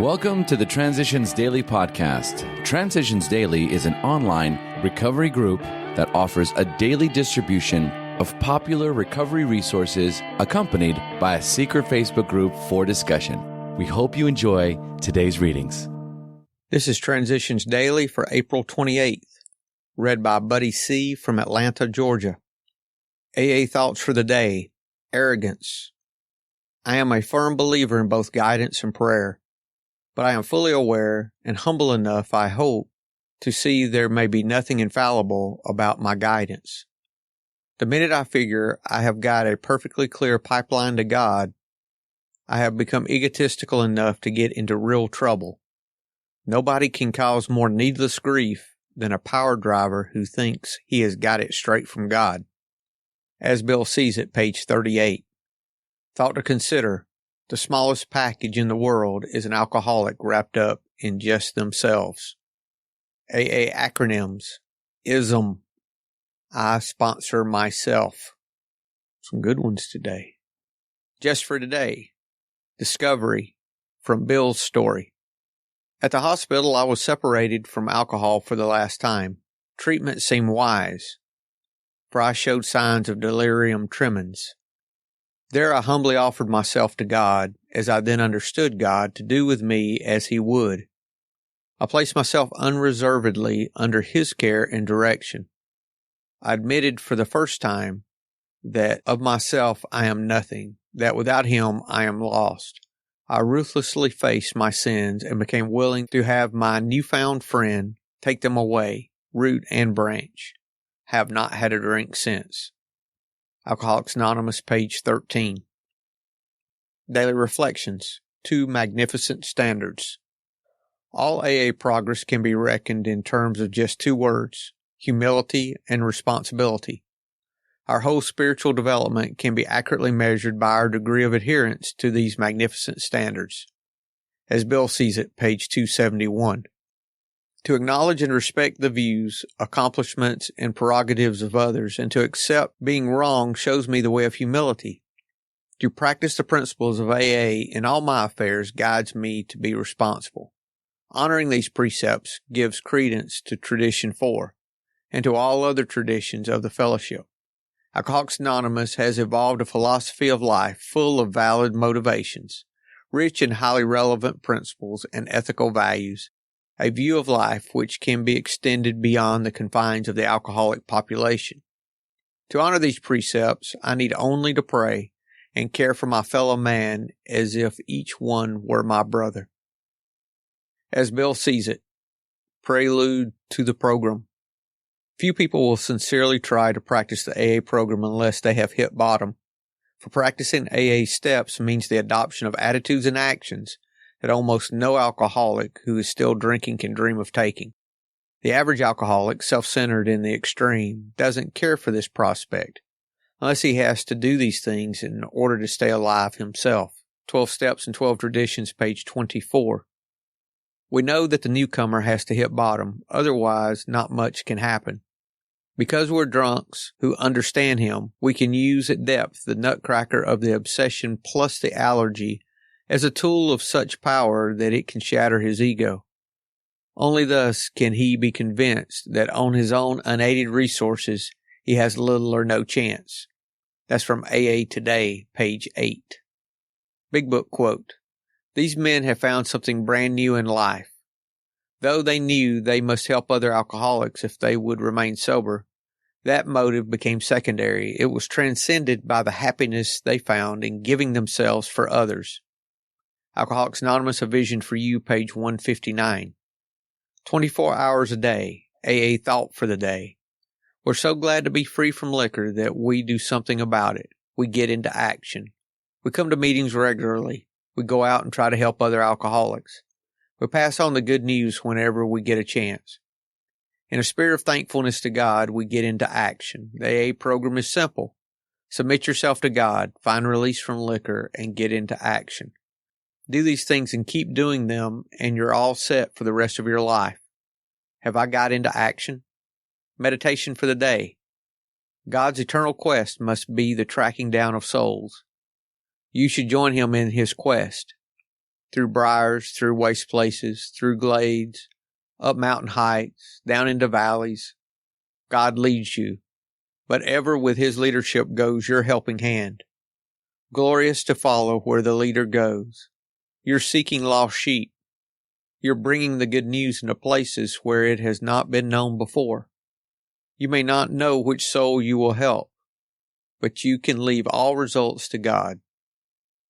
Welcome to the Transitions Daily podcast. Transitions Daily is an online recovery group that offers a daily distribution of popular recovery resources accompanied by a secret Facebook group for discussion. We hope you enjoy today's readings. This is Transitions Daily for April 28th, read by Buddy C. from Atlanta, Georgia. AA Thoughts for the Day, Arrogance. I am a firm believer in both guidance and prayer, but I am fully aware and humble enough, I hope, to see there may be nothing infallible about my guidance. The minute I figure I have got a perfectly clear pipeline to God, I have become egotistical enough to get into real trouble. Nobody can cause more needless grief than a power driver who thinks he has got it straight from God. As Bill sees it, page 38. Thought to consider. The smallest package in the world is an alcoholic wrapped up in just themselves. AA acronyms. ISM. I sponsor myself. Some good ones today. Just for today. Discovery from Bill's story. At the hospital, I was separated from alcohol for the last time. Treatment seemed wise, for I showed signs of delirium tremens. There I humbly offered myself to God, as I then understood God, to do with me as He would. I placed myself unreservedly under His care and direction. I admitted for the first time that of myself I am nothing, that without Him I am lost. I ruthlessly faced my sins and became willing to have my newfound friend take them away, root and branch. Have not had a drink since. Alcoholics Anonymous, page 13. Daily Reflections, 2 Magnificent Standards. All AA progress can be reckoned in terms of just 2 words, humility and responsibility. Our whole spiritual development can be accurately measured by our degree of adherence to these magnificent standards. As Bill sees it, page 271. To acknowledge and respect the views, accomplishments, and prerogatives of others, and to accept being wrong shows me the way of humility. To practice the principles of AA in all my affairs guides me to be responsible. Honoring these precepts gives credence to Tradition 4, and to all other traditions of the fellowship. Alcoholics Anonymous has evolved a philosophy of life full of valid motivations, rich in highly relevant principles and ethical values, a view of life which can be extended beyond the confines of the alcoholic population. To honor these precepts, I need only to pray and care for my fellow man as if each one were my brother. As Bill sees it, prelude to the program. Few people will sincerely try to practice the AA program unless they have hit bottom. For practicing AA steps means the adoption of attitudes and actions that almost no alcoholic who is still drinking can dream of taking. The average alcoholic, self-centered in the extreme, doesn't care for this prospect, unless he has to do these things in order to stay alive himself. 12 Steps and 12 Traditions, page 24. We know that the newcomer has to hit bottom, otherwise not much can happen. Because we're drunks who understand him, we can use at depth the nutcracker of the obsession plus the allergy as a tool of such power that it can shatter his ego. Only thus can he be convinced that on his own unaided resources he has little or no chance. That's from AA Today, page 8. Big Book quote. These men have found something brand new in life. Though they knew they must help other alcoholics if they would remain sober, that motive became secondary. It was transcended by the happiness they found in giving themselves for others. Alcoholics Anonymous, A Vision for You, page 159. 24 hours a day, AA Thought for the Day. We're so glad to be free from liquor that we do something about it. We get into action. We come to meetings regularly. We go out and try to help other alcoholics. We pass on the good news whenever we get a chance. In a spirit of thankfulness to God, we get into action. The AA program is simple. Submit yourself to God, find release from liquor, and get into action. Do these things and keep doing them, and you're all set for the rest of your life. Have I got into action? Meditation for the day. God's eternal quest must be the tracking down of souls. You should join him in his quest. through briars, through waste places, through glades, up mountain heights, down into valleys. God leads you, but ever with His leadership goes your helping hand. Glorious to follow where the leader goes. You're seeking lost sheep. You're bringing the good news into places where it has not been known before. You may not know which soul you will help, but you can leave all results to God.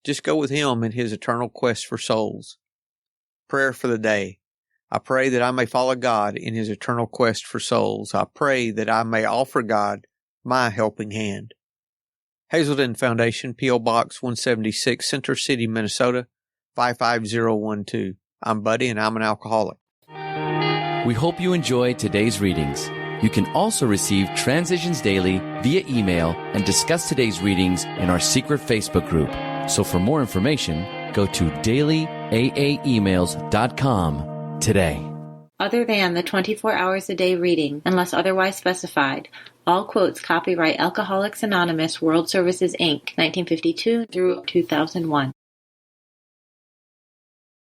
Just go with Him in His eternal quest for souls. Prayer for the day. I pray that I may follow God in His eternal quest for souls. I pray that I may offer God my helping hand. Hazelden Foundation, P.O. Box 176, Center City, Minnesota, 55012. I'm Buddy, and I'm an alcoholic. We hope you enjoyed today's readings. You can also receive Transitions Daily via email and discuss today's readings in our secret Facebook group. So for more information, go to dailyaaemails.com today. Other than the 24 hours a day reading, unless otherwise specified, all quotes copyright Alcoholics Anonymous World Services, Inc., 1952 through 2001.